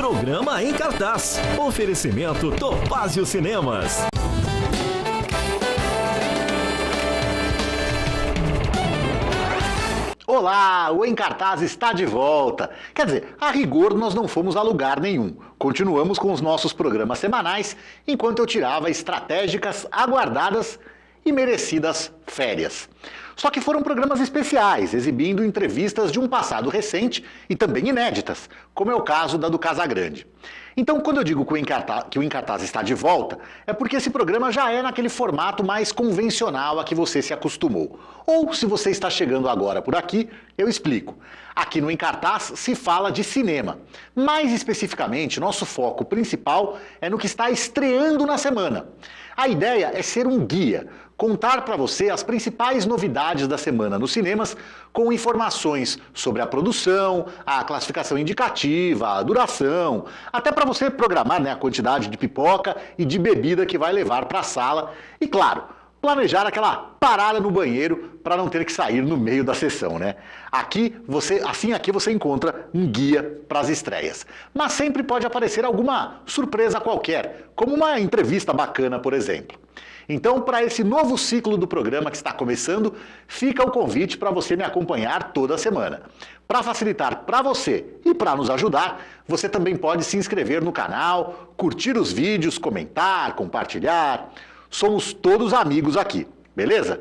Programa em Cartaz. Oferecimento Topázio Cinemas. Olá, o Em Cartaz está de volta. Quer dizer, a rigor nós não fomos a lugar nenhum. Continuamos com os nossos programas semanais, enquanto eu tirava estratégicas, aguardadas e merecidas férias. Só que foram programas especiais, exibindo entrevistas de um passado recente e também inéditas, como é o caso da do Casagrande. Então, quando eu digo que o Em Cartaz está de volta, é porque esse programa já é naquele formato mais convencional a que você se acostumou. Ou, se você está chegando agora por aqui, eu explico. Aqui no Em Cartaz se fala de cinema. Mais especificamente, nosso foco principal é no que está estreando na semana. A ideia é ser um guia, contar para você as principais novidades da semana nos cinemas, com informações sobre a produção, a classificação indicativa, a duração, até para você programar, a quantidade de pipoca e de bebida que vai levar para a sala e, claro, planejar aquela parada no banheiro para não ter que sair no meio da sessão, Aqui você encontra um guia para as estreias. Mas sempre pode aparecer alguma surpresa qualquer, como uma entrevista bacana, por exemplo. Então, para esse novo ciclo do programa que está começando, fica o convite para você me acompanhar toda semana. Para facilitar para você e para nos ajudar, você também pode se inscrever no canal, curtir os vídeos, comentar, compartilhar. Somos todos amigos aqui, beleza?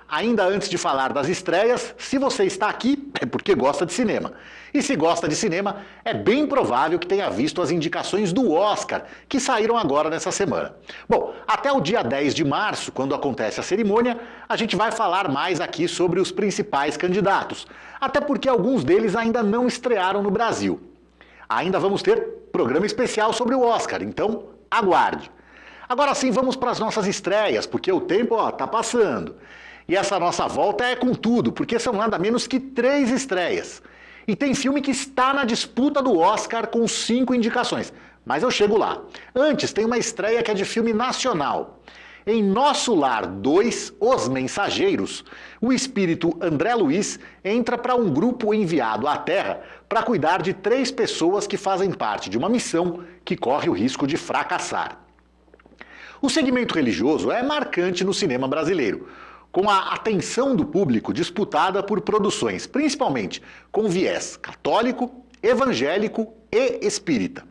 Ainda antes de falar das estreias, se você está aqui, é porque gosta de cinema. E se gosta de cinema, é bem provável que tenha visto as indicações do Oscar, que saíram agora nessa semana. Bom, até o dia 10 de março, quando acontece a cerimônia, a gente vai falar mais aqui sobre os principais candidatos. Até porque alguns deles ainda não estrearam no Brasil. Ainda vamos ter programa especial sobre o Oscar, então aguarde. Agora sim, vamos para as nossas estreias, porque o tempo está passando. E essa nossa volta é com tudo, porque são nada menos que 3 estreias. E tem filme que está na disputa do Oscar com 5 indicações. Mas eu chego lá. Antes, tem uma estreia que é de filme nacional. Em Nosso Lar 2, Os Mensageiros, o espírito André Luiz entra para um grupo enviado à Terra para cuidar de 3 pessoas que fazem parte de uma missão que corre o risco de fracassar. O segmento religioso é marcante no cinema brasileiro, com a atenção do público disputada por produções, principalmente com viés católico, evangélico e espírita.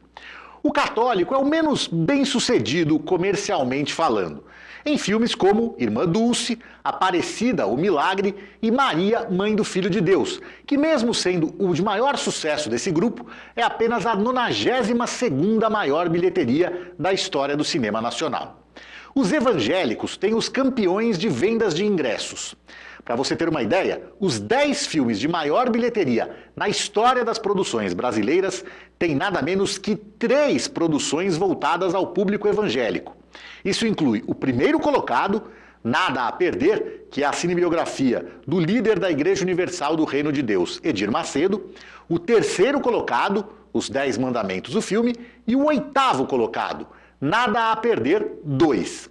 O católico é o menos bem-sucedido comercialmente falando, em filmes como Irmã Dulce, Aparecida, o Milagre e Maria, Mãe do Filho de Deus, que mesmo sendo o de maior sucesso desse grupo, é apenas a 92ª maior bilheteria da história do cinema nacional. Os evangélicos têm os campeões de vendas de ingressos. Para você ter uma ideia, os 10 filmes de maior bilheteria na história das produções brasileiras têm nada menos que 3 produções voltadas ao público evangélico. Isso inclui o primeiro colocado, Nada a Perder, que é a cinebiografia do líder da Igreja Universal do Reino de Deus, Edir Macedo, o terceiro colocado, Os 10 Mandamentos, o filme, e o 8º colocado, Nada a Perder 2.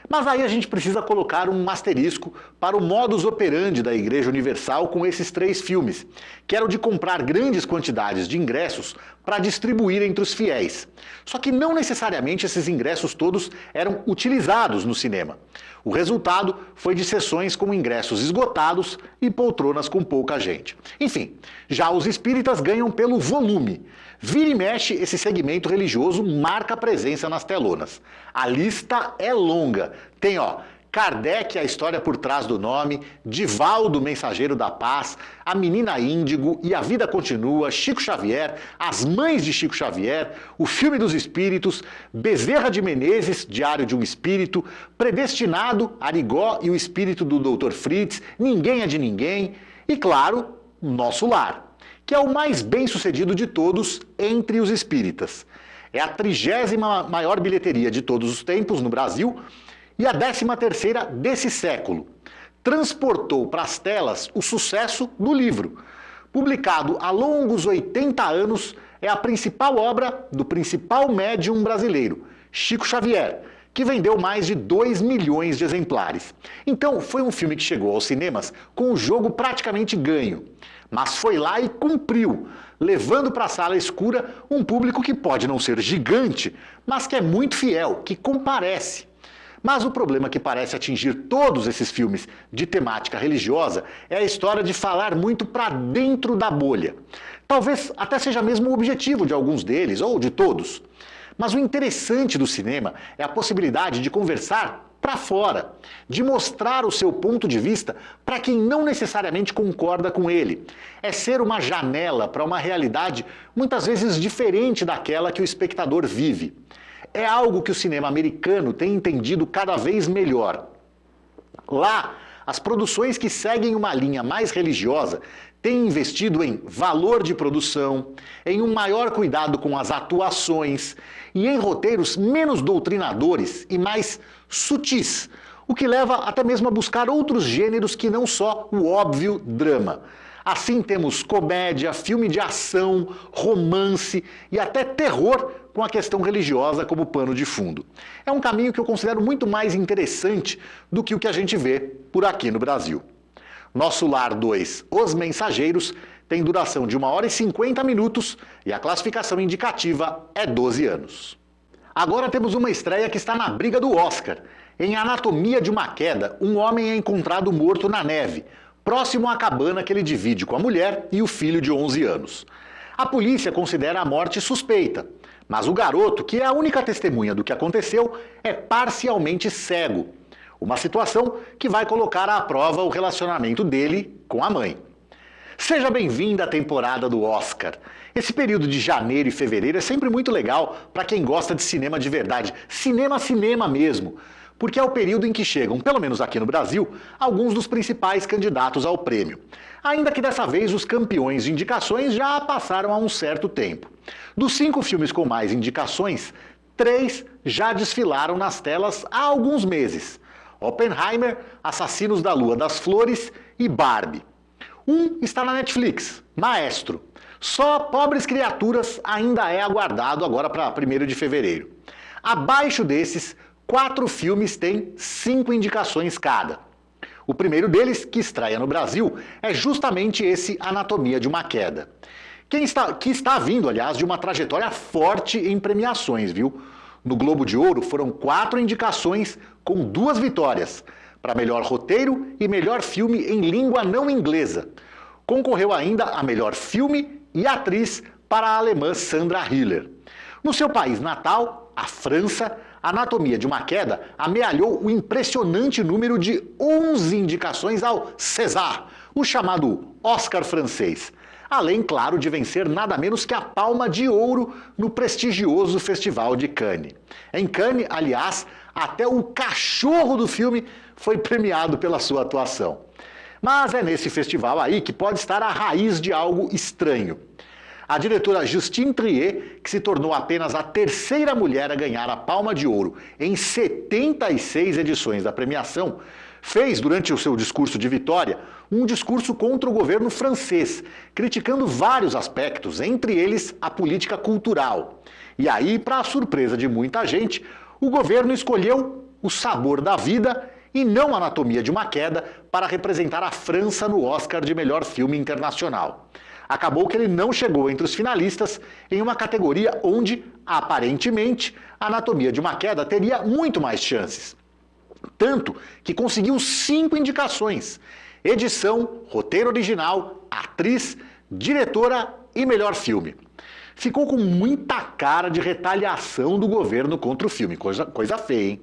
Mas aí a gente precisa colocar um asterisco para o modus operandi da Igreja Universal com esses 3 filmes, que era o de comprar grandes quantidades de ingressos para distribuir entre os fiéis. Só que não necessariamente esses ingressos todos eram utilizados no cinema. O resultado foi de sessões com ingressos esgotados e poltronas com pouca gente. Enfim, já os espíritas ganham pelo volume. Vira e mexe, esse segmento religioso marca a presença nas telonas. A lista é longa. Tem, Kardec, a história por trás do nome, Divaldo, Mensageiro da Paz, A Menina Índigo e A Vida Continua, Chico Xavier, As Mães de Chico Xavier, O Filme dos Espíritos, Bezerra de Menezes, Diário de um Espírito, Predestinado, Arigó e o Espírito do Dr. Fritz, Ninguém é de Ninguém e, claro, Nosso Lar, que é o mais bem-sucedido de todos entre os espíritas. É a 30ª maior bilheteria de todos os tempos no Brasil e a 13ª desse século. Transportou para as telas o sucesso do livro. Publicado há longos 80 anos, é a principal obra do principal médium brasileiro, Chico Xavier, que vendeu mais de 2 milhões de exemplares. Então, foi um filme que chegou aos cinemas com o jogo praticamente ganho. mas foi lá e cumpriu, levando para a sala escura um público que pode não ser gigante, mas que é muito fiel, que comparece. Mas o problema que parece atingir todos esses filmes de temática religiosa é a história de falar muito para dentro da bolha. Talvez até seja mesmo o objetivo de alguns deles, ou de todos. Mas o interessante do cinema é a possibilidade de conversar para fora, de mostrar o seu ponto de vista para quem não necessariamente concorda com ele. É ser uma janela para uma realidade muitas vezes diferente daquela que o espectador vive. É algo que o cinema americano tem entendido cada vez melhor. Lá, as produções que seguem uma linha mais religiosa têm investido em valor de produção, em um maior cuidado com as atuações e em roteiros menos doutrinadores e mais sutis, o que leva até mesmo a buscar outros gêneros que não só o óbvio drama. Assim temos comédia, filme de ação, romance e até terror com a questão religiosa como pano de fundo. É um caminho que eu considero muito mais interessante do que o que a gente vê por aqui no Brasil. Nosso Lar 2, Os Mensageiros, tem duração de 1 hora e 50 minutos e a classificação indicativa é 12 anos. Agora temos uma estreia que está na briga do Oscar. Em Anatomia de uma Queda, um homem é encontrado morto na neve, próximo à cabana que ele divide com a mulher e o filho de 11 anos. A polícia considera a morte suspeita, mas o garoto, que é a única testemunha do que aconteceu, é parcialmente cego. Uma situação que vai colocar à prova o relacionamento dele com a mãe. Seja bem-vindo à temporada do Oscar. Esse período de janeiro e fevereiro é sempre muito legal para quem gosta de cinema de verdade. Cinema mesmo. Porque é o período em que chegam, pelo menos aqui no Brasil, alguns dos principais candidatos ao prêmio. Ainda que dessa vez os campeões de indicações já passaram há um certo tempo. Dos 5 filmes com mais indicações, 3 já desfilaram nas telas há alguns meses. Oppenheimer, Assassinos da Lua das Flores e Barbie. Um está na Netflix, Maestro. Só Pobres Criaturas ainda é aguardado agora para 1º de fevereiro. Abaixo desses, 4 filmes têm 5 indicações cada. O primeiro deles, que estreia no Brasil, é justamente esse Anatomia de uma Queda. Que está vindo, aliás, de uma trajetória forte em premiações, viu? No Globo de Ouro foram 4 indicações com 2 vitórias, para melhor roteiro e melhor filme em língua não inglesa. Concorreu ainda a melhor filme e atriz para a alemã Sandra Hüller. No seu país natal, a França, Anatomia de uma Queda amealhou o impressionante número de 11 indicações ao César, o chamado Oscar francês. Além, claro, de vencer nada menos que a Palma de Ouro no prestigioso Festival de Cannes. Em Cannes, aliás, até o cachorro do filme foi premiado pela sua atuação. Mas é nesse festival aí que pode estar a raiz de algo estranho. A diretora Justine Triet, que se tornou apenas a 3ª mulher a ganhar a Palma de Ouro em 76 edições da premiação, fez, durante o seu discurso de vitória, um discurso contra o governo francês, criticando vários aspectos, entre eles a política cultural. E aí, para a surpresa de muita gente, o governo escolheu O Sabor da Vida e não Anatomia de uma Queda para representar a França no Oscar de melhor filme internacional. Acabou que ele não chegou entre os finalistas em uma categoria onde, aparentemente, a Anatomia de uma Queda teria muito mais chances. Tanto que conseguiu 5 indicações: edição, roteiro original, atriz, diretora e melhor filme. Ficou com muita cara de retaliação do governo contra o filme, coisa feia, hein?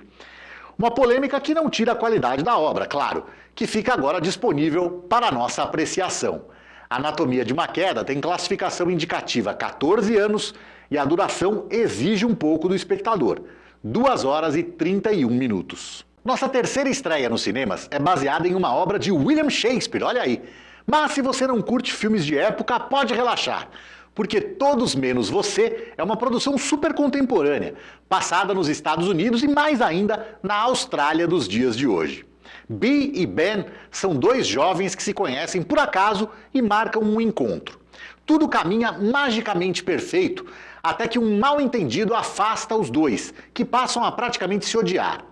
Uma polêmica que não tira a qualidade da obra, claro, que fica agora disponível para nossa apreciação. Anatomia de uma Queda tem classificação indicativa 14 anos e a duração exige um pouco do espectador, 2 horas e 31 minutos. Nossa terceira estreia nos cinemas é baseada em uma obra de William Shakespeare, olha aí. Mas se você não curte filmes de época, pode relaxar, porque Todos Menos Você é uma produção super contemporânea, passada nos Estados Unidos e mais ainda na Austrália dos dias de hoje. Bee e Ben são 2 jovens que se conhecem por acaso e marcam um encontro. Tudo caminha magicamente perfeito, até que um mal-entendido afasta os 2, que passam a praticamente se odiar.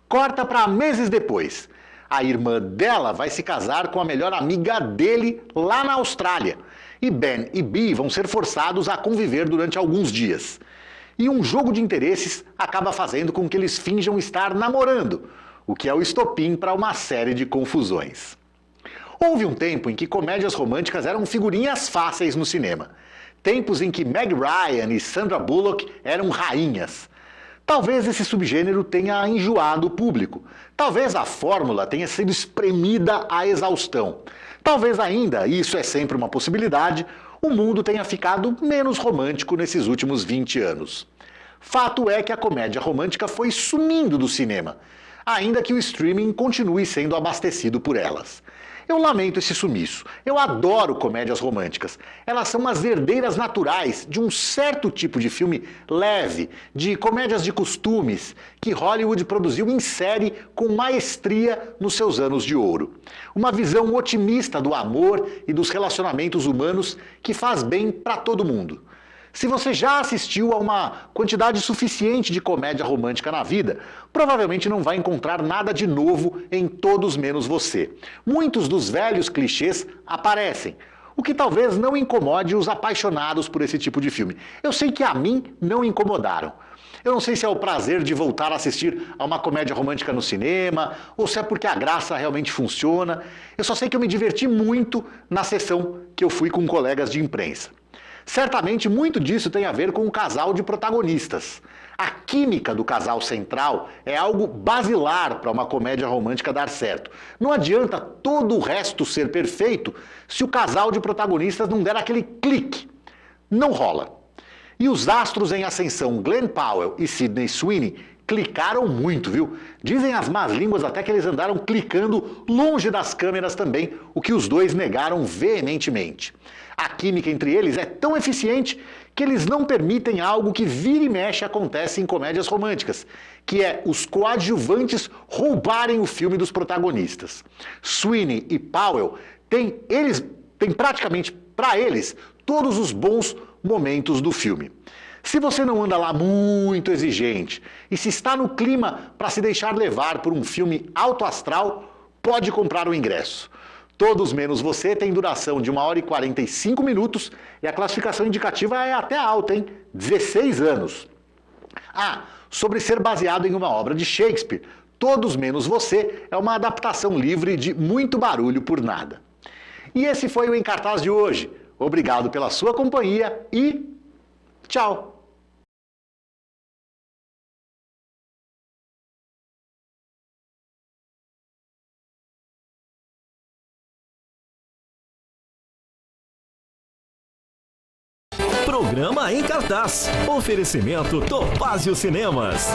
Corta para meses depois. A irmã dela vai se casar com a melhor amiga dele lá na Austrália. E Ben e Bee vão ser forçados a conviver durante alguns dias. E um jogo de interesses acaba fazendo com que eles finjam estar namorando, o que é o estopim para uma série de confusões. Houve um tempo em que comédias românticas eram figurinhas fáceis no cinema. Tempos em que Meg Ryan e Sandra Bullock eram rainhas. Talvez esse subgênero tenha enjoado o público. Talvez a fórmula tenha sido espremida à exaustão. Talvez ainda, e isso é sempre uma possibilidade, o mundo tenha ficado menos romântico nesses últimos 20 anos. Fato é que a comédia romântica foi sumindo do cinema, ainda que o streaming continue sendo abastecido por elas. Eu lamento esse sumiço. Eu adoro comédias românticas. Elas são as herdeiras naturais de um certo tipo de filme leve, de comédias de costumes, que Hollywood produziu em série com maestria nos seus anos de ouro. Uma visão otimista do amor e dos relacionamentos humanos que faz bem para todo mundo. Se você já assistiu a uma quantidade suficiente de comédia romântica na vida, provavelmente não vai encontrar nada de novo em Todos Menos Você. Muitos dos velhos clichês aparecem, o que talvez não incomode os apaixonados por esse tipo de filme. Eu sei que a mim não incomodaram. Eu não sei se é o prazer de voltar a assistir a uma comédia romântica no cinema, ou se é porque a graça realmente funciona. Eu só sei que eu me diverti muito na sessão que eu fui com colegas de imprensa. Certamente muito disso tem a ver com o casal de protagonistas. A química do casal central é algo basilar para uma comédia romântica dar certo. Não adianta todo o resto ser perfeito se o casal de protagonistas não der aquele clique. Não rola. E os astros em ascensão Glenn Powell e Sydney Sweeney clicaram muito, viu? Dizem as más línguas até que eles andaram clicando longe das câmeras também, o que os dois negaram veementemente. A química entre eles é tão eficiente que eles não permitem algo que vira e mexe acontece em comédias românticas, que é os coadjuvantes roubarem o filme dos protagonistas. Sweeney e Powell têm praticamente para eles todos os bons momentos do filme. Se você não anda lá muito exigente e se está no clima para se deixar levar por um filme alto astral, pode comprar o ingresso. Todos Menos Você tem duração de 1 hora e 45 minutos e a classificação indicativa é até alta, hein? 16 anos. Ah, sobre ser baseado em uma obra de Shakespeare, Todos Menos Você é uma adaptação livre de Muito Barulho por Nada. E esse foi o Em Cartaz de hoje. Obrigado pela sua companhia e tchau! Programa Em Cartaz. Oferecimento Topázio Cinemas.